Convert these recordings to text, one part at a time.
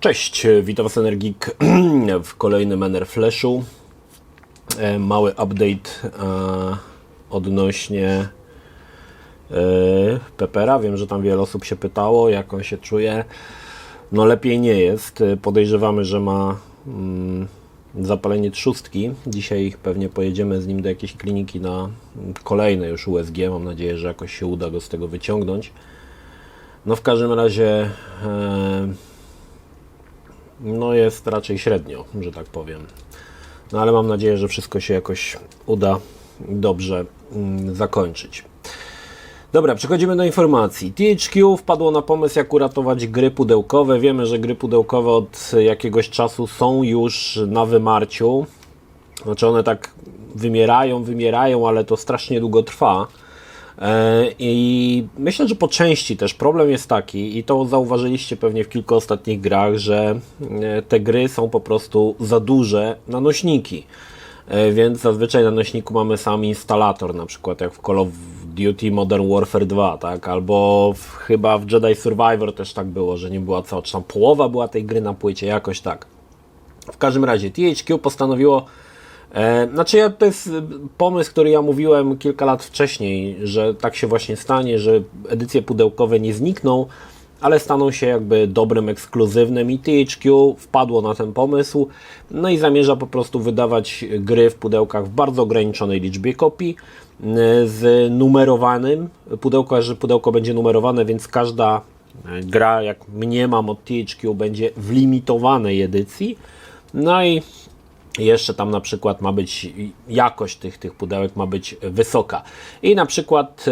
Cześć, witam Was Energik w kolejnym Enerflashu. Mały update odnośnie Pepera. Wiem, że tam wiele osób się pytało, jak on się czuje. No lepiej nie jest. Podejrzewamy, że ma zapalenie trzustki. Dzisiaj pewnie pojedziemy z nim do jakiejś kliniki na kolejne już USG. Mam nadzieję, że jakoś się uda go z tego wyciągnąć. No w każdym razie no jest raczej średnio, że tak powiem. No ale mam nadzieję, że wszystko się jakoś uda dobrze zakończyć. Dobra, przechodzimy do informacji. THQ wpadło na pomysł, jak uratować gry pudełkowe. Wiemy, że gry pudełkowe od jakiegoś czasu są już na wymarciu. Znaczy one tak wymierają, ale to strasznie długo trwa. I myślę, że po części też problem jest taki, i to zauważyliście pewnie w kilku ostatnich grach, że te gry są po prostu za duże na nośniki, więc zazwyczaj na nośniku mamy sam instalator, na przykład jak w Call of Duty Modern Warfare 2, tak? Albo chyba w Jedi Survivor też tak było, że nie była czy tam połowa była tej gry na płycie, jakoś tak. W każdym razie THQ postanowiło, to jest pomysł, który ja mówiłem kilka lat wcześniej, że tak się właśnie stanie, że edycje pudełkowe nie znikną, ale staną się jakby dobrem ekskluzywnym, i THQ wpadło na ten pomysł, no i zamierza po prostu wydawać gry w pudełkach w bardzo ograniczonej liczbie kopii, z numerowanym że pudełko będzie numerowane, więc każda gra, jak mniemam od THQ, będzie w limitowanej edycji. No i jeszcze tam na przykład ma być jakość tych pudełek ma być wysoka. I na przykład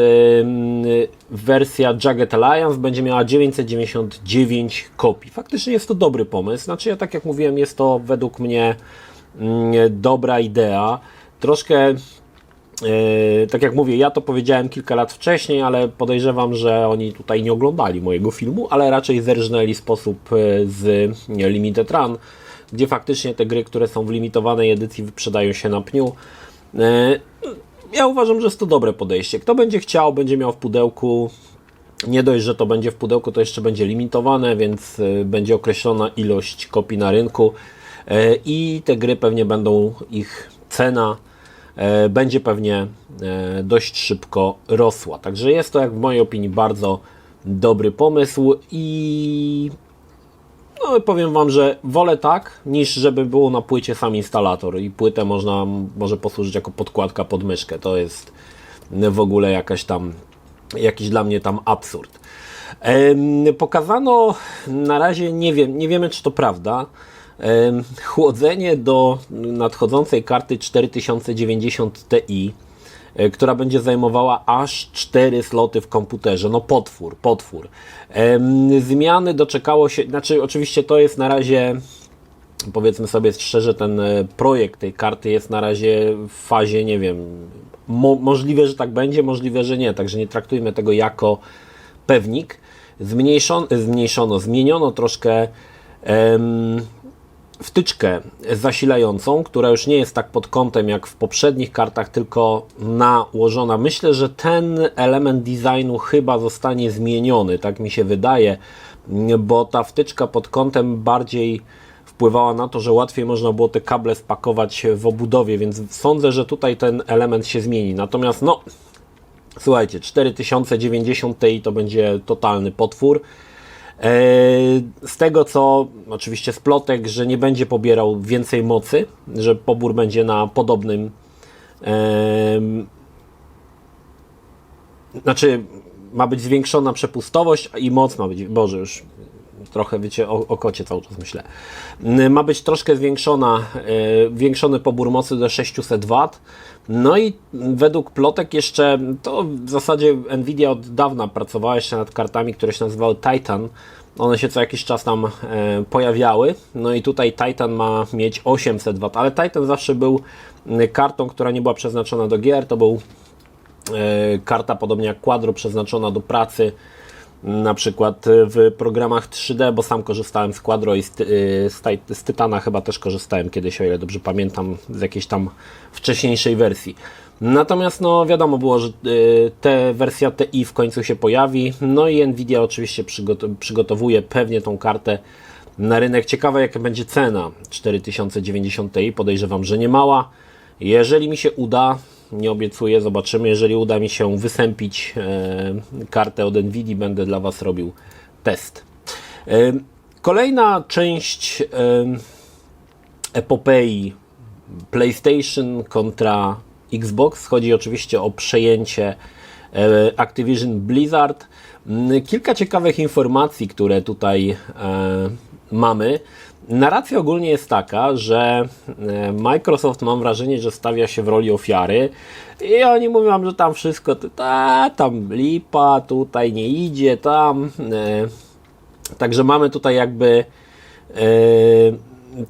wersja Jagged Alliance będzie miała 999 kopii. Faktycznie jest to dobry pomysł. Znaczy ja tak jak mówiłem, jest to według mnie dobra idea. Troszkę tak jak mówię, ja to powiedziałem kilka lat wcześniej, ale podejrzewam, że oni tutaj nie oglądali mojego filmu, ale raczej zerżnęli sposób z Limited Run, gdzie faktycznie te gry, które są w limitowanej edycji, wyprzedają się na pniu. Ja uważam, że jest to dobre podejście. Kto będzie chciał, będzie miał w pudełku. Nie dość, że to będzie w pudełku, to jeszcze będzie limitowane, więc będzie określona ilość kopii na rynku i te gry pewnie będą, ich cena będzie pewnie dość szybko rosła. Także jest to, jak w mojej opinii, bardzo dobry pomysł i no powiem Wam, że wolę tak, niż żeby było na płycie sam instalator i płytę może posłużyć jako podkładka pod myszkę. To jest w ogóle jakiś dla mnie tam absurd. Pokazano na razie, nie wiemy, czy to prawda, chłodzenie do nadchodzącej karty 4090 Ti, która będzie zajmowała aż 4 sloty w komputerze. No potwór. Zmiany doczekało się, znaczy oczywiście to jest na razie, powiedzmy sobie szczerze, ten projekt tej karty jest na razie w fazie, nie wiem, możliwe, że tak będzie, możliwe, że nie, także nie traktujmy tego jako pewnik. Zmieniono troszkę wtyczkę zasilającą, która już nie jest tak pod kątem jak w poprzednich kartach, tylko nałożona. Myślę, że ten element designu chyba zostanie zmieniony, tak mi się wydaje, bo ta wtyczka pod kątem bardziej wpływała na to, że łatwiej można było te kable spakować w obudowie, więc sądzę, że tutaj ten element się zmieni. Natomiast no, słuchajcie, 4090 Ti to będzie totalny potwór. Z tego, co oczywiście z plotek, że nie będzie pobierał więcej mocy, że pobór będzie na podobnym, znaczy ma być zwiększona przepustowość i moc ma być, Boże, już trochę wiecie, o kocie cały czas myślę, ma być troszkę zwiększony pobór mocy do 600 W. No i według plotek jeszcze, to w zasadzie Nvidia od dawna pracowała jeszcze nad kartami, które się nazywały Titan. One się co jakiś czas tam pojawiały. No i tutaj Titan ma mieć 800 W, ale Titan zawsze był kartą, która nie była przeznaczona do gier. To był karta podobnie jak Quadro, przeznaczona do pracy, na przykład w programach 3D, bo sam korzystałem z Quadro i z Tytana chyba też korzystałem kiedyś, o ile dobrze pamiętam, z jakiejś tam wcześniejszej wersji. Natomiast no wiadomo było, że wersja TI w końcu się pojawi, no i Nvidia oczywiście przygotowuje pewnie tą kartę na rynek. Ciekawe, jaka będzie cena 4090 Ti, podejrzewam, że nie mała. Jeżeli mi się uda, nie obiecuję, zobaczymy, jeżeli uda mi się wysępić kartę od Nvidia, będę dla Was robił test. Kolejna część epopei PlayStation kontra Xbox. Chodzi oczywiście o przejęcie Activision Blizzard. Kilka ciekawych informacji, które tutaj mamy. Narracja ogólnie jest taka, że Microsoft, mam wrażenie, że stawia się w roli ofiary i oni mówią, że tam wszystko, tam lipa, tutaj nie idzie, tam. Także mamy tutaj jakby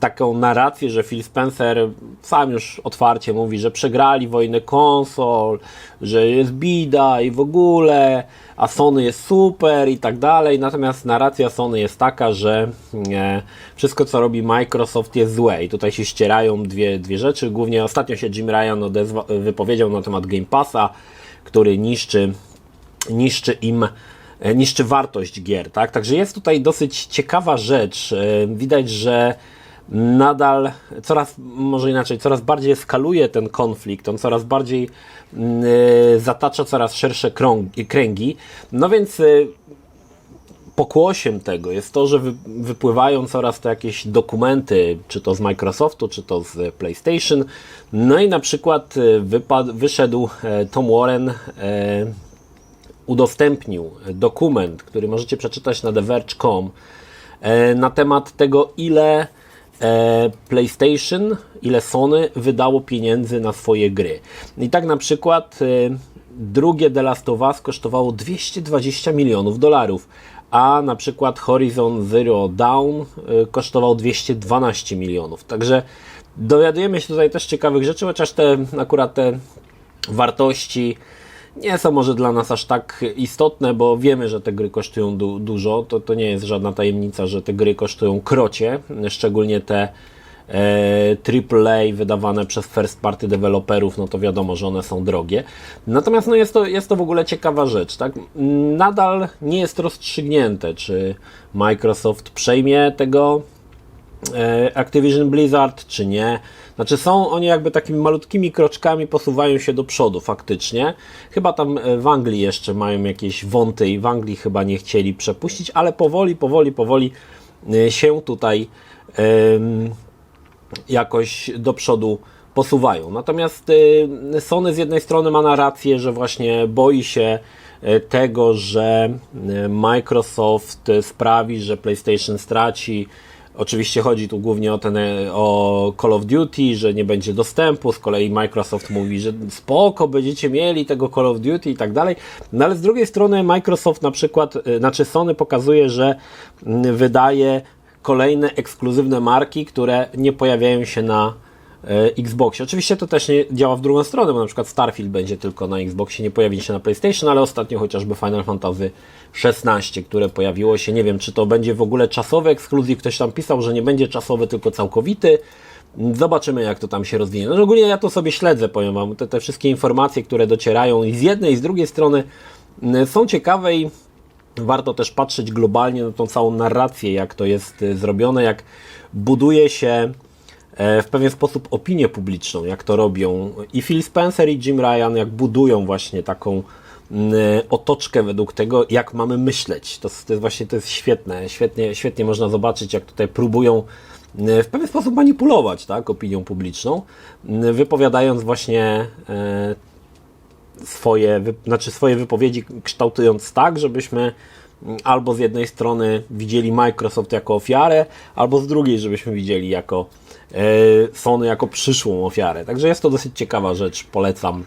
taką narrację, że Phil Spencer sam już otwarcie mówi, że przegrali wojnę konsol, że jest bida i w ogóle, a Sony jest super i tak dalej. Natomiast narracja Sony jest taka, że wszystko co robi Microsoft jest złe i tutaj się ścierają dwie rzeczy. Głównie ostatnio się Jim Ryan wypowiedział na temat Game Passa, który niszczy wartość gier, tak? Także jest tutaj dosyć ciekawa rzecz. Widać, że nadal coraz bardziej eskaluje ten konflikt, on coraz bardziej zatacza coraz szersze kręgi. No więc pokłosiem tego jest to, że wypływają coraz to jakieś dokumenty, czy to z Microsoftu, czy to z PlayStation. No i na przykład wyszedł Tom Warren, udostępnił dokument, który możecie przeczytać na TheVerge.com na temat tego, ile PlayStation, ile Sony wydało pieniędzy na swoje gry. I tak na przykład drugie The Last of Us kosztowało $220 milionów, a na przykład Horizon Zero Dawn kosztował 212 milionów. Także dowiadujemy się tutaj też ciekawych rzeczy, chociaż akurat te wartości nie są może dla nas aż tak istotne, bo wiemy, że te gry kosztują dużo. To nie jest żadna tajemnica, że te gry kosztują krocie, szczególnie te AAA wydawane przez first party deweloperów, no to wiadomo, że one są drogie. Natomiast no jest to w ogóle ciekawa rzecz, tak? Nadal nie jest rozstrzygnięte, czy Microsoft przejmie tego Activision Blizzard, czy nie. Znaczy oni jakby takimi malutkimi kroczkami posuwają się do przodu faktycznie. Chyba tam w Anglii jeszcze mają jakieś wąty i w Anglii chyba nie chcieli przepuścić, ale powoli się tutaj jakoś do przodu posuwają. Natomiast Sony z jednej strony ma narrację, że właśnie boi się tego, że Microsoft sprawi, że PlayStation straci. Oczywiście chodzi tu głównie o Call of Duty, że nie będzie dostępu, z kolei Microsoft mówi, że spoko, będziecie mieli tego Call of Duty i tak dalej, no ale z drugiej strony Microsoft na przykład, Sony pokazuje, że wydaje kolejne ekskluzywne marki, które nie pojawiają się na Xboxie. Oczywiście to też nie działa w drugą stronę, bo na przykład Starfield będzie tylko na Xboxie, nie pojawi się na PlayStation, ale ostatnio chociażby Final Fantasy XVI, które pojawiło się, nie wiem, czy to będzie w ogóle czasowy ekskluzyw, ktoś tam pisał, że nie będzie czasowy, tylko całkowity. Zobaczymy, jak to tam się rozwinie. No ogólnie ja to sobie śledzę, powiem Wam, te wszystkie informacje, które docierają i z jednej i z drugiej strony są ciekawe i warto też patrzeć globalnie na tą całą narrację, jak to jest zrobione, jak buduje się w pewien sposób opinię publiczną, jak to robią i Phil Spencer i Jim Ryan, jak budują właśnie taką otoczkę według tego, jak mamy myśleć. To jest świetne, świetnie można zobaczyć, jak tutaj próbują w pewien sposób manipulować, tak, opinią publiczną, wypowiadając właśnie swoje wypowiedzi, kształtując tak, żebyśmy albo z jednej strony widzieli Microsoft jako ofiarę, albo z drugiej, żebyśmy widzieli jako Sony jako przyszłą ofiarę. Także jest to dosyć ciekawa rzecz, polecam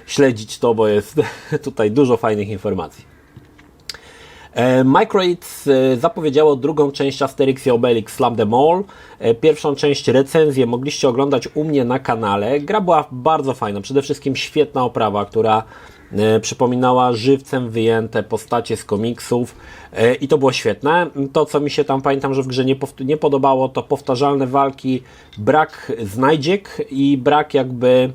śledzić to, bo jest tutaj dużo fajnych informacji. Microids zapowiedziało drugą część Asterix i Obelix Slam Them All. Pierwszą część recenzję mogliście oglądać u mnie na kanale. Gra była bardzo fajna, przede wszystkim świetna oprawa, która przypominała żywcem wyjęte postacie z komiksów i to było świetne. To, co mi się tam, pamiętam, że w grze nie podobało, to powtarzalne walki, brak znajdziek i brak jakby...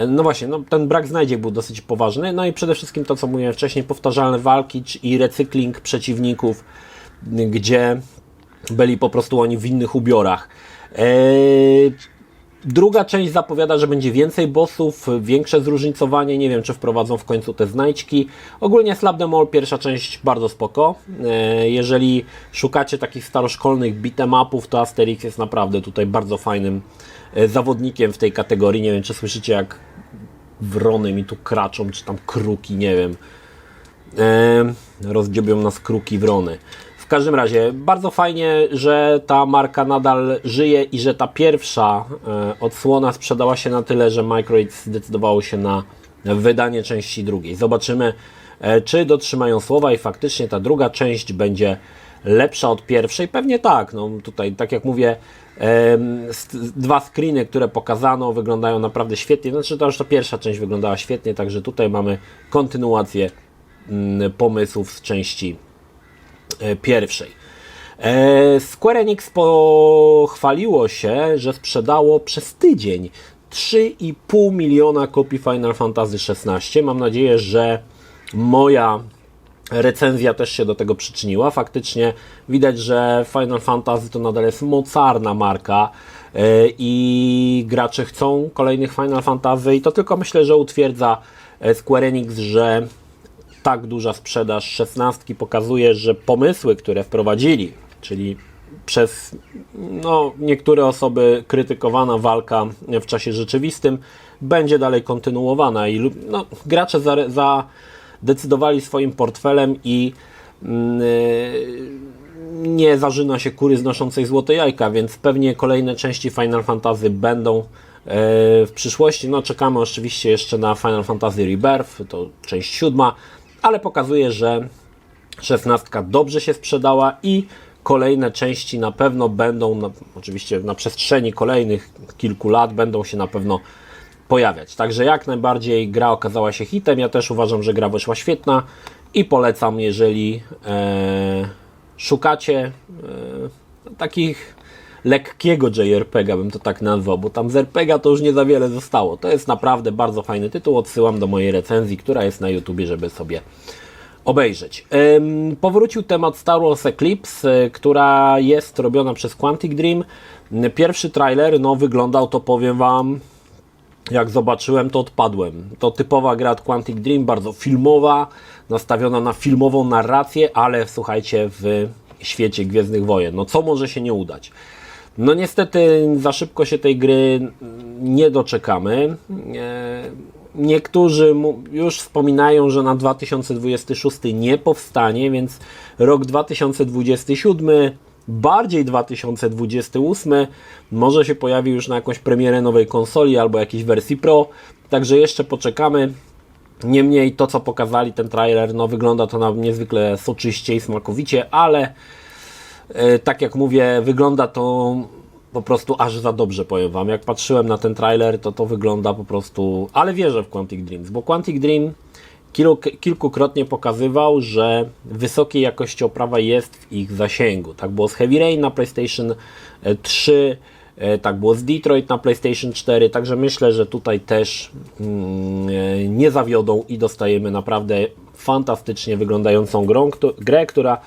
No właśnie, ten brak znajdziek był dosyć poważny. No i przede wszystkim to, co mówiłem wcześniej, powtarzalne walki i recykling przeciwników, gdzie byli po prostu oni w innych ubiorach. Druga część zapowiada, że będzie więcej bossów, większe zróżnicowanie, nie wiem czy wprowadzą w końcu te znajdźki. Ogólnie Slap Them All, pierwsza część bardzo spoko. Jeżeli szukacie takich staroszkolnych beat'em upów, to Asterix jest naprawdę tutaj bardzo fajnym zawodnikiem w tej kategorii. Nie wiem czy słyszycie jak wrony mi tu kraczą, czy tam kruki, nie wiem. Rozdziobią nas kruki, wrony. W każdym razie bardzo fajnie, że ta marka nadal żyje i że ta pierwsza odsłona sprzedała się na tyle, że Microids zdecydowało się na wydanie części drugiej. Zobaczymy, czy dotrzymają słowa i faktycznie ta druga część będzie lepsza od pierwszej. Pewnie tak. No, tutaj, tak jak mówię, dwa screeny, które pokazano, wyglądają naprawdę świetnie. Znaczy to już ta pierwsza część wyglądała świetnie, także tutaj mamy kontynuację pomysłów z części pierwszej. Square Enix pochwaliło się, że sprzedało przez tydzień 3,5 miliona kopii Final Fantasy XVI. Mam nadzieję, że moja recenzja też się do tego przyczyniła. Faktycznie widać, że Final Fantasy to nadal jest mocarna marka i gracze chcą kolejnych Final Fantasy i to tylko myślę, że utwierdza Square Enix, że tak duża sprzedaż 16 pokazuje, że pomysły, które wprowadzili, czyli przez niektóre osoby krytykowana walka w czasie rzeczywistym, będzie dalej kontynuowana i gracze zadecydowali swoim portfelem i nie zażyna się kury znoszącej złote jajka, więc pewnie kolejne części Final Fantasy będą w przyszłości. Czekamy oczywiście jeszcze na Final Fantasy Rebirth, to część 7, ale pokazuje, że 16 dobrze się sprzedała i kolejne części na pewno będą, oczywiście na przestrzeni kolejnych kilku lat będą się na pewno pojawiać. Także jak najbardziej gra okazała się hitem. Ja też uważam, że gra wyszła świetna i polecam, jeżeli szukacie takich lekkiego JRPG-a, bym to tak nazwał, bo tam z RPG to już nie za wiele zostało. To jest naprawdę bardzo fajny tytuł. Odsyłam do mojej recenzji, która jest na YouTubie, żeby sobie obejrzeć. Powrócił temat Star Wars Eclipse, która jest robiona przez Quantic Dream. Pierwszy trailer, wyglądał, to powiem Wam, jak zobaczyłem, to odpadłem. To typowa gra od Quantic Dream, bardzo filmowa, nastawiona na filmową narrację, ale słuchajcie, w świecie Gwiezdnych Wojen. Co może się nie udać? Niestety za szybko się tej gry nie doczekamy. Niektórzy już wspominają, że na 2026 nie powstanie, więc rok 2027, bardziej 2028, może się pojawi już na jakąś premierę nowej konsoli albo jakiejś wersji Pro, także jeszcze poczekamy. Niemniej to, co pokazali, ten trailer, wygląda to na niezwykle soczyście i smakowicie, ale tak jak mówię, wygląda to po prostu aż za dobrze, powiem Wam. Jak patrzyłem na ten trailer, to wygląda po prostu... Ale wierzę w Quantic Dreams, bo Quantic Dream kilkukrotnie pokazywał, że wysokiej jakości oprawa jest w ich zasięgu. Tak było z Heavy Rain na PlayStation 3, tak było z Detroit na PlayStation 4, także myślę, że tutaj też nie zawiodą i dostajemy naprawdę fantastycznie wyglądającą grę, która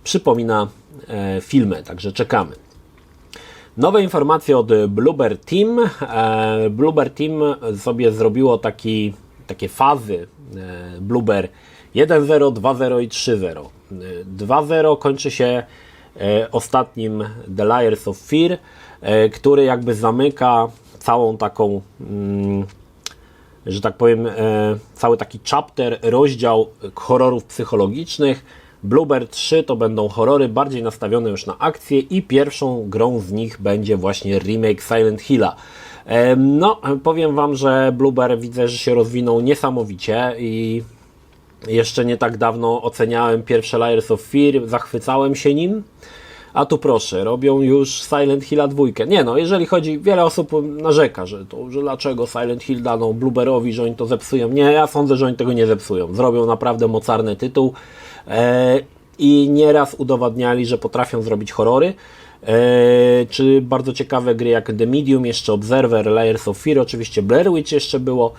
przypomina filmy, także czekamy. Nowe informacje od Bloober Team. Bloober Team sobie zrobiło takie fazy Bloober 1.0, 2.0 i 3.0. 2.0 kończy się ostatnim The Layers of Fear, który jakby zamyka całą taką, że tak powiem, cały taki chapter, rozdział horrorów psychologicznych. Bloober 3 to będą horrory bardziej nastawione już na akcję i pierwszą grą z nich będzie właśnie remake Silent Hilla. Powiem Wam, że Bloober widzę, że się rozwinął niesamowicie i jeszcze nie tak dawno oceniałem pierwsze Layers of Fear, zachwycałem się nim, a tu proszę, robią już Silent Hilla 2. Jeżeli chodzi, wiele osób narzeka, że dlaczego Silent Hill dano Blooberowi, że oni to zepsują. Nie, ja sądzę, że oni tego nie zepsują. Zrobią naprawdę mocarny tytuł i nieraz udowadniali, że potrafią zrobić horrory. Czy bardzo ciekawe gry jak The Medium, jeszcze Observer, Layers of Fear, oczywiście Blair Witch jeszcze było,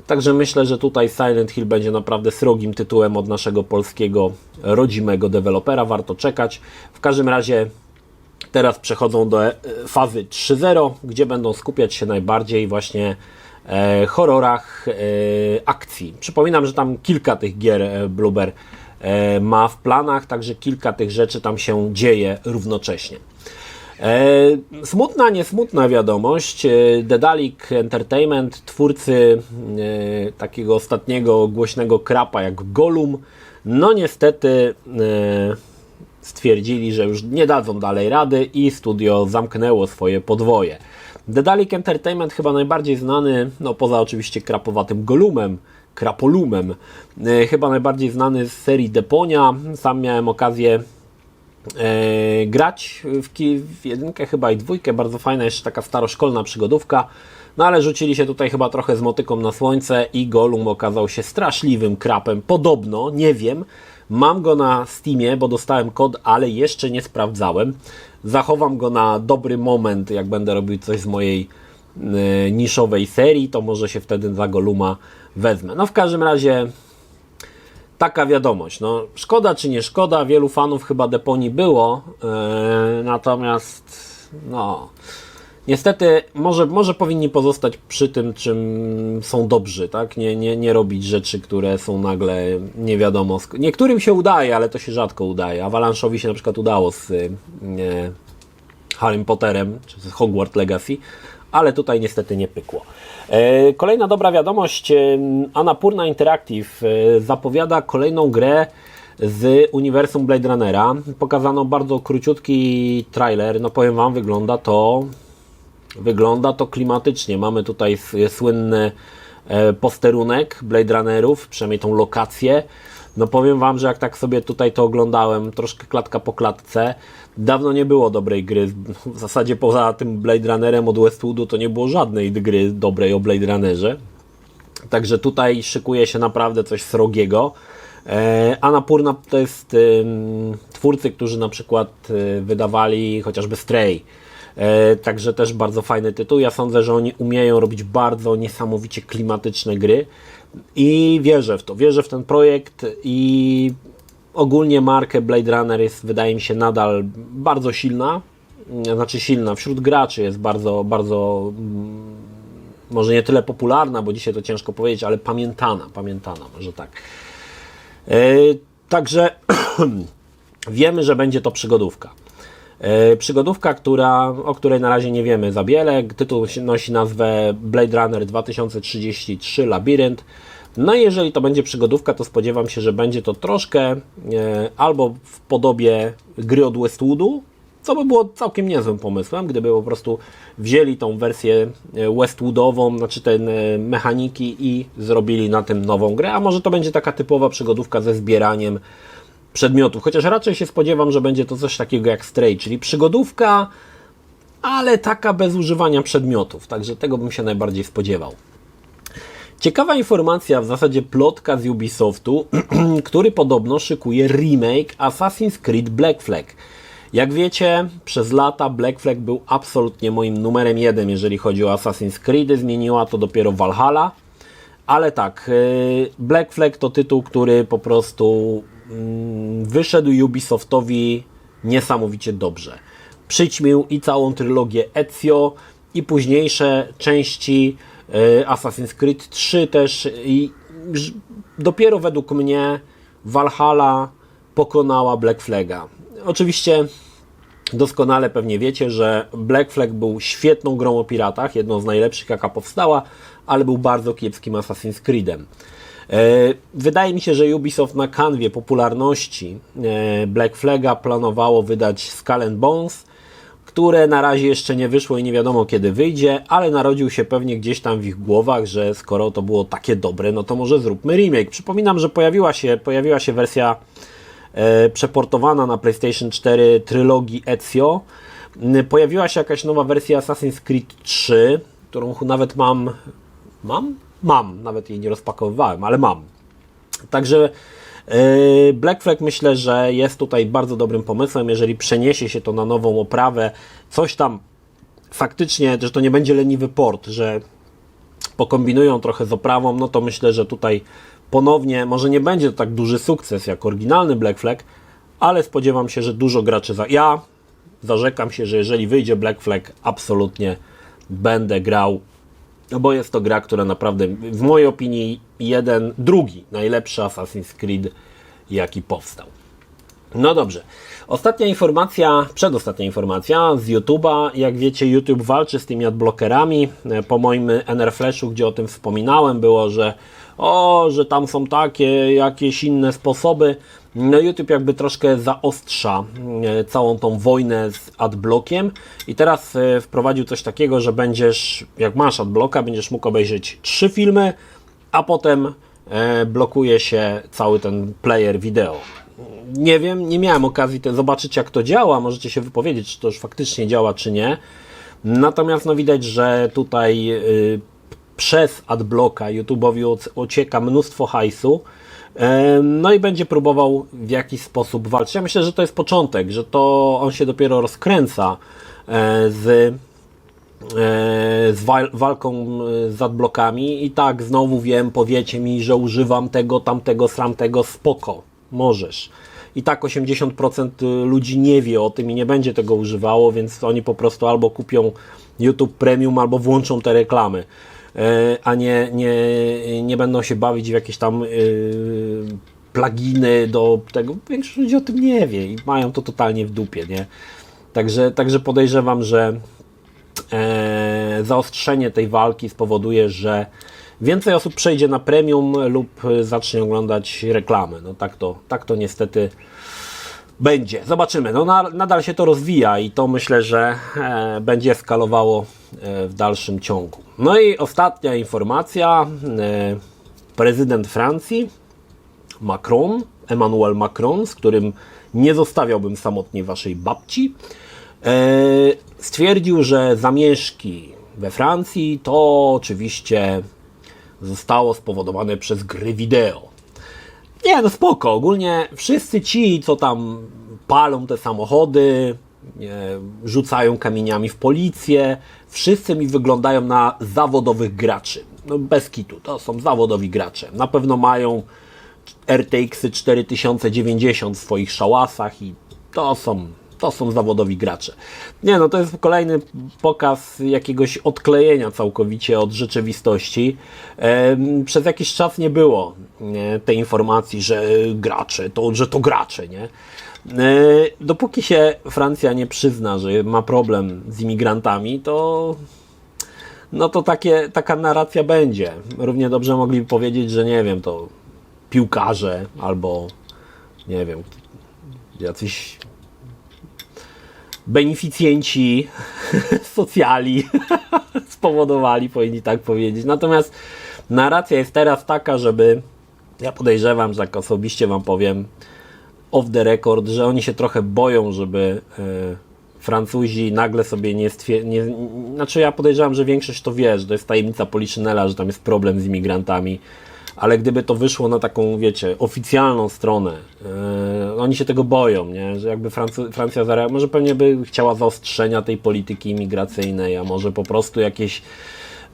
także myślę, że tutaj Silent Hill będzie naprawdę srogim tytułem od naszego polskiego rodzimego dewelopera, warto czekać. W każdym razie Teraz przechodzą do fazy 3.0, gdzie będą skupiać się najbardziej właśnie horrorach akcji. Przypominam, że tam kilka tych gier Bloober ma w planach, także kilka tych rzeczy tam się dzieje równocześnie. Smutna, niesmutna wiadomość. Dedalic Entertainment, twórcy takiego ostatniego głośnego krapa jak Gollum, no niestety stwierdzili, że już nie dadzą dalej rady i studio zamknęło swoje podwoje. Dedalic Entertainment chyba najbardziej znany, no poza oczywiście krapowatym Gollumem, Krapolumem, chyba najbardziej znany z serii Deponia. Sam miałem okazję grać w jedynkę chyba i dwójkę, bardzo fajna, jeszcze taka staroszkolna przygodówka, no ale rzucili się tutaj chyba trochę z motyką na słońce i Gollum okazał się straszliwym krapem, podobno, nie wiem, mam go na Steamie, bo dostałem kod, ale jeszcze nie sprawdzałem, zachowam go na dobry moment, jak będę robił coś z mojej niszowej serii, to może się wtedy za Golluma wezmę. No w każdym razie taka wiadomość, no szkoda czy nie szkoda, wielu fanów chyba Deponii było, natomiast no niestety może powinni pozostać przy tym, czym są dobrzy, tak? Nie robić rzeczy, które są nagle nie wiadomo. Niektórym się udaje, ale to się rzadko udaje. Avalanche'owi się na przykład udało z Harrym Potterem, czy z Hogwarts Legacy, ale tutaj niestety nie pykło. Kolejna dobra wiadomość, Annapurna Interactive zapowiada kolejną grę z uniwersum Blade Runnera. Pokazano bardzo króciutki trailer, no powiem Wam, wygląda to klimatycznie. Mamy tutaj słynny posterunek Blade Runnerów, przynajmniej tą lokację. No powiem Wam, że jak tak sobie tutaj to oglądałem, troszkę klatka po klatce, dawno nie było dobrej gry. W zasadzie poza tym Blade Runnerem od Westwoodu to nie było żadnej gry dobrej o Blade Runnerze. Także tutaj szykuje się naprawdę coś srogiego. Annapurna to jest twórcy, którzy na przykład wydawali chociażby Stray. Także też bardzo fajny tytuł. Ja sądzę, że oni umieją robić bardzo niesamowicie klimatyczne gry i wierzę w to. Wierzę w ten projekt i ogólnie markę Blade Runner jest, wydaje mi się, nadal bardzo silna. Znaczy silna, wśród graczy jest bardzo, bardzo może nie tyle popularna, bo dzisiaj to ciężko powiedzieć, ale pamiętana, może tak. Także wiemy, że będzie to przygodówka. Przygodówka, o której na razie nie wiemy za wiele. Tytuł nosi nazwę Blade Runner 2033 Labirynt. No i jeżeli to będzie przygodówka, to spodziewam się, że będzie to troszkę albo w podobie gry od Westwoodu, co by było całkiem niezłym pomysłem, gdyby po prostu wzięli tą wersję Westwoodową, znaczy te mechaniki i zrobili na tym nową grę, a może to będzie taka typowa przygodówka ze zbieraniem przedmiotów, chociaż raczej się spodziewam, że będzie to coś takiego jak Stray, czyli przygodówka, ale taka bez używania przedmiotów, także tego bym się najbardziej spodziewał. Ciekawa informacja, w zasadzie plotka z Ubisoftu, który podobno szykuje remake Assassin's Creed Black Flag. Jak wiecie, przez lata Black Flag był absolutnie moim numerem 1, jeżeli chodzi o Assassin's Creed, zmieniła to dopiero Valhalla, ale tak, Black Flag to tytuł, który po prostu wyszedł Ubisoftowi niesamowicie dobrze. Przyćmił i całą trylogię Ezio i późniejsze części Assassin's Creed 3 też i dopiero według mnie Valhalla pokonała Black Flaga. Oczywiście doskonale pewnie wiecie, że Black Flag był świetną grą o piratach, jedną z najlepszych jaka powstała, ale był bardzo kiepskim Assassin's Creedem. Wydaje mi się, że Ubisoft na kanwie popularności Black Flaga planowało wydać Skull and Bones, które na razie jeszcze nie wyszło i nie wiadomo kiedy wyjdzie, ale narodził się pewnie gdzieś tam w ich głowach, że skoro to było takie dobre, no to może zróbmy remake. Przypominam, że pojawiła się wersja przeportowana na PlayStation 4 trylogii Ezio. Pojawiła się jakaś nowa wersja Assassin's Creed 3, którą nawet mam, nawet jej nie rozpakowywałem, ale mam. Także Black Flag myślę, że jest tutaj bardzo dobrym pomysłem, jeżeli przeniesie się to na nową oprawę, coś tam faktycznie, że to nie będzie leniwy port, że pokombinują trochę z oprawą, no to myślę, że tutaj ponownie, może nie będzie to tak duży sukces jak oryginalny Black Flag, ale spodziewam się, że dużo graczy, ja zarzekam się, że jeżeli wyjdzie Black Flag, absolutnie będę grał, no bo jest to gra, która naprawdę, w mojej opinii, drugi najlepszy Assassin's Creed, jaki powstał. No dobrze. Przedostatnia informacja z YouTube'a. Jak wiecie, YouTube walczy z tymi adblockerami. Po moim NR-Flashu, gdzie o tym wspominałem, było, że tam są takie, jakieś inne sposoby. No YouTube jakby troszkę zaostrza całą tą wojnę z adblockiem i teraz wprowadził coś takiego, że jak masz adblocka, będziesz mógł obejrzeć 3 filmy, a potem blokuje się cały ten player wideo. Nie wiem, nie miałem okazji zobaczyć, jak to działa, możecie się wypowiedzieć, czy to już faktycznie działa, czy nie. Natomiast no widać, że tutaj przez adblocka YouTube'owi ucieka mnóstwo hajsu, no i będzie próbował w jakiś sposób walczyć. Ja myślę, że to jest początek, że to on się dopiero rozkręca z walką z adblockami i tak znowu wiem, powiecie mi, że używam tego, tamtego, sramtego, spoko, możesz. I tak 80% ludzi nie wie o tym i nie będzie tego używało, więc oni po prostu albo kupią YouTube Premium, albo włączą te reklamy, a nie będą się bawić w jakieś tam pluginy do tego. Większość ludzi o tym nie wie i mają to totalnie w dupie, nie? Także podejrzewam, że zaostrzenie tej walki spowoduje, że więcej osób przejdzie na premium lub zacznie oglądać reklamy. No tak to niestety będzie. Zobaczymy. No nadal się to rozwija i to myślę, że będzie eskalowało w dalszym ciągu. No i ostatnia informacja. Prezydent Francji Emmanuel Macron, z którym nie zostawiałbym samotnie waszej babci, stwierdził, że zamieszki we Francji to oczywiście zostało spowodowane przez gry wideo. Nie, no spoko, ogólnie wszyscy ci, co tam palą te samochody, rzucają kamieniami w policję, wszyscy mi wyglądają na zawodowych graczy. No bez kitu, to są zawodowi gracze. Na pewno mają RTX-y 4090 w swoich szałasach i to są zawodowi gracze. Nie, no to jest kolejny pokaz jakiegoś odklejenia całkowicie od rzeczywistości. Przez jakiś czas nie było tej informacji, że gracze, że to gracze, nie? Dopóki się Francja nie przyzna, że ma problem z imigrantami, to taka narracja będzie. Równie dobrze mogliby powiedzieć, że nie wiem, to piłkarze albo nie wiem, jacyś beneficjenci socjali spowodowali, powinni tak powiedzieć. Natomiast narracja jest teraz taka, ja podejrzewam, że tak osobiście wam powiem off the record, że oni się trochę boją, żeby Francuzi nagle sobie znaczy ja podejrzewam, że większość to wie, że to jest tajemnica Poliszynela, że tam jest problem z imigrantami, ale gdyby to wyszło na taką, wiecie, oficjalną stronę, oni się tego boją, nie? Że jakby Francja może pewnie by chciała zaostrzenia tej polityki imigracyjnej, a może po prostu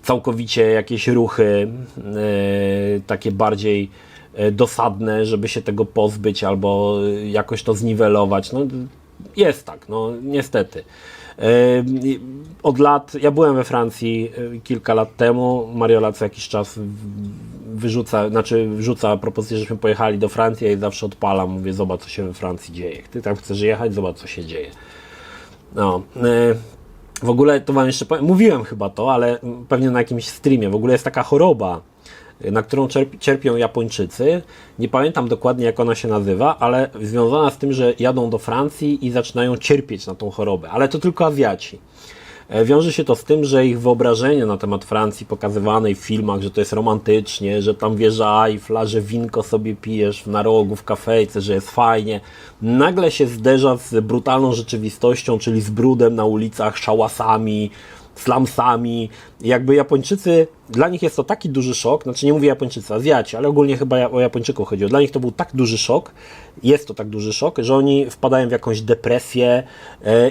całkowicie jakieś ruchy takie bardziej dosadne, żeby się tego pozbyć albo jakoś to zniwelować. No, jest tak, no niestety. Od lat, ja byłem we Francji kilka lat temu, Mariola co jakiś czas wrzuca propozycję, żebyśmy pojechali do Francji, ja jej zawsze odpalam, mówię, zobacz co się we Francji dzieje. Ty tam chcesz jechać, zobacz co się dzieje. No, w ogóle to wam jeszcze powiem, mówiłem chyba to, ale pewnie na jakimś streamie, w ogóle jest taka choroba, na którą cierpią Japończycy. Nie pamiętam dokładnie, jak ona się nazywa, ale związana z tym, że jadą do Francji i zaczynają cierpieć na tą chorobę. Ale to tylko Azjaci. Wiąże się to z tym, że ich wyobrażenie na temat Francji pokazywanej w filmach, że to jest romantycznie, że tam wieża Eiffla, że winko sobie pijesz na rogu w kafejce, że jest fajnie, nagle się zderza z brutalną rzeczywistością, czyli z brudem na ulicach, szałasami, slumsami. Jakby Japończycy, dla nich jest to taki duży szok, znaczy nie mówię Japończycy, Azjaci, ale ogólnie chyba o Japończyków chodziło. Dla nich to był tak duży szok, jest to tak duży szok, że oni wpadają w jakąś depresję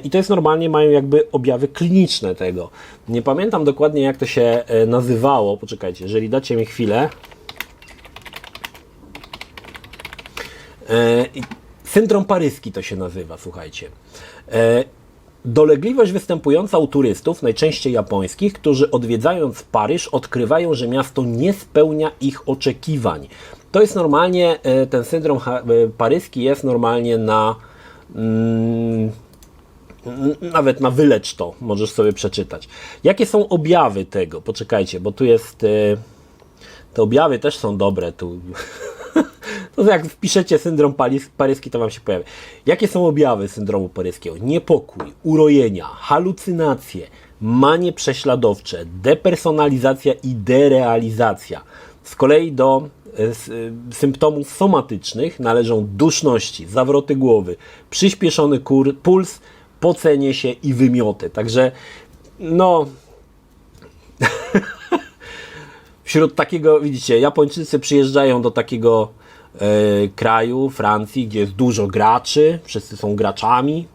i to jest normalnie, mają jakby objawy kliniczne tego. Nie pamiętam dokładnie, jak to się nazywało, poczekajcie, jeżeli dacie mi chwilę. Syndrom paryski to się nazywa, słuchajcie. Dolegliwość występująca u turystów, najczęściej japońskich, którzy odwiedzając Paryż odkrywają, że miasto nie spełnia ich oczekiwań. To jest normalnie, ten syndrom paryski jest normalnie nawet na wylecz to, możesz sobie przeczytać. Jakie są objawy tego? Poczekajcie, bo tu jest, te objawy też są dobre, tu... To jak wpiszecie syndrom paryski, to Wam się pojawi. Jakie są objawy syndromu paryskiego? Niepokój, urojenia, halucynacje, manie prześladowcze, depersonalizacja i derealizacja. Z kolei do symptomów somatycznych należą duszności, zawroty głowy, przyspieszony puls, pocenie się i wymioty. Także no... Wśród takiego, widzicie, Japończycy przyjeżdżają do takiego kraju, Francji, gdzie jest dużo graczy, wszyscy są graczami,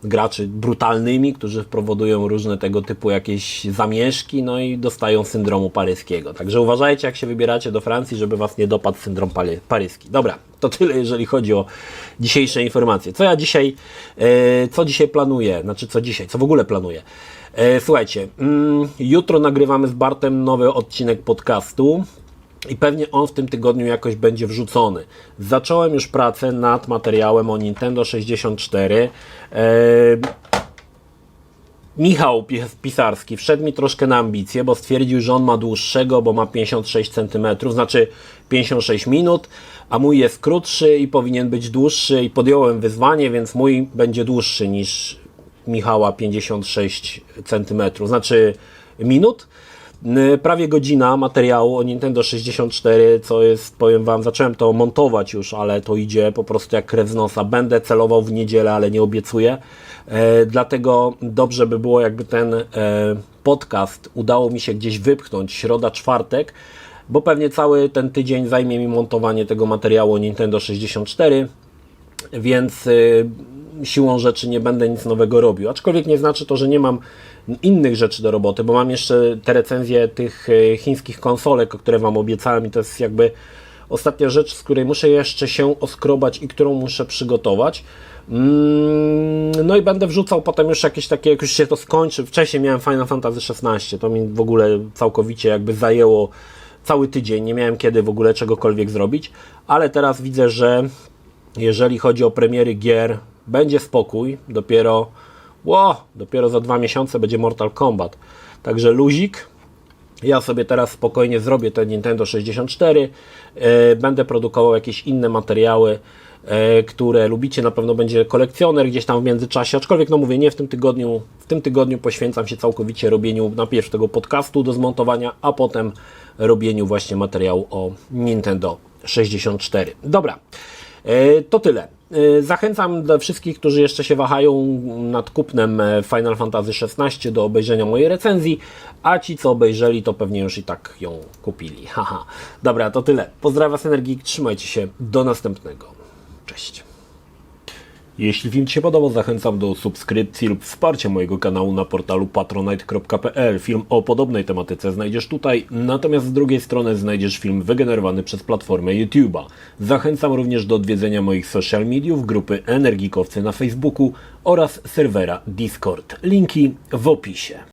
graczy brutalnymi, którzy powodują różne tego typu jakieś zamieszki, no i dostają syndromu paryskiego. Także uważajcie, jak się wybieracie do Francji, żeby Was nie dopadł syndrom paryski. Dobra, to tyle, jeżeli chodzi o dzisiejsze informacje. Co dzisiaj planuję? Znaczy, co w ogóle planuję? Słuchajcie, jutro nagrywamy z Bartem nowy odcinek podcastu i pewnie on w tym tygodniu jakoś będzie wrzucony. Zacząłem już pracę nad materiałem o Nintendo 64. Michał Pisarski wszedł mi troszkę na ambicje, bo stwierdził, że on ma dłuższego, bo ma 56 cm, znaczy 56 minut, a mój jest krótszy i powinien być dłuższy i podjąłem wyzwanie, więc mój będzie dłuższy niż Michała 56 cm, znaczy minut. Prawie godzina materiału o Nintendo 64, co jest, powiem Wam, zacząłem to montować już, ale to idzie po prostu jak krew z nosa. Będę celował w niedzielę, ale nie obiecuję. Dlatego dobrze by było, jakby ten podcast udało mi się gdzieś wypchnąć środa, czwartek, bo pewnie cały ten tydzień zajmie mi montowanie tego materiału o Nintendo 64, więc siłą rzeczy nie będę nic nowego robił. Aczkolwiek nie znaczy to, że nie mam innych rzeczy do roboty, bo mam jeszcze te recenzje tych chińskich konsolek, o które Wam obiecałem i to jest jakby ostatnia rzecz, z której muszę jeszcze się oskrobać i którą muszę przygotować. No i będę wrzucał potem już jakieś takie, jak już się to skończy. Wcześniej miałem Final Fantasy XVI, to mi w ogóle całkowicie jakby zajęło cały tydzień, nie miałem kiedy w ogóle czegokolwiek zrobić, ale teraz widzę, że jeżeli chodzi o premiery gier, będzie spokój, dopiero za 2 miesiące będzie Mortal Kombat, także luzik. Ja sobie teraz spokojnie zrobię ten Nintendo 64, będę produkował jakieś inne materiały, które lubicie, na pewno będzie kolekcjoner gdzieś tam w międzyczasie, aczkolwiek no mówię, nie w tym tygodniu. W tym tygodniu poświęcam się całkowicie robieniu najpierw tego podcastu do zmontowania, a potem robieniu właśnie materiału o Nintendo 64. Dobra, to tyle. Zachęcam do wszystkich, którzy jeszcze się wahają nad kupnem Final Fantasy XVI do obejrzenia mojej recenzji, a ci, co obejrzeli, to pewnie już i tak ją kupili. Haha. Dobra, to tyle. Pozdrawiam Was, Energik, trzymajcie się, do następnego. Cześć. Jeśli film Ci się podobał, zachęcam do subskrypcji lub wsparcia mojego kanału na portalu patronite.pl. Film o podobnej tematyce znajdziesz tutaj, natomiast z drugiej strony znajdziesz film wygenerowany przez platformę YouTube'a. Zachęcam również do odwiedzenia moich social mediów, grupy Energikowcy na Facebooku oraz serwera Discord. Linki w opisie.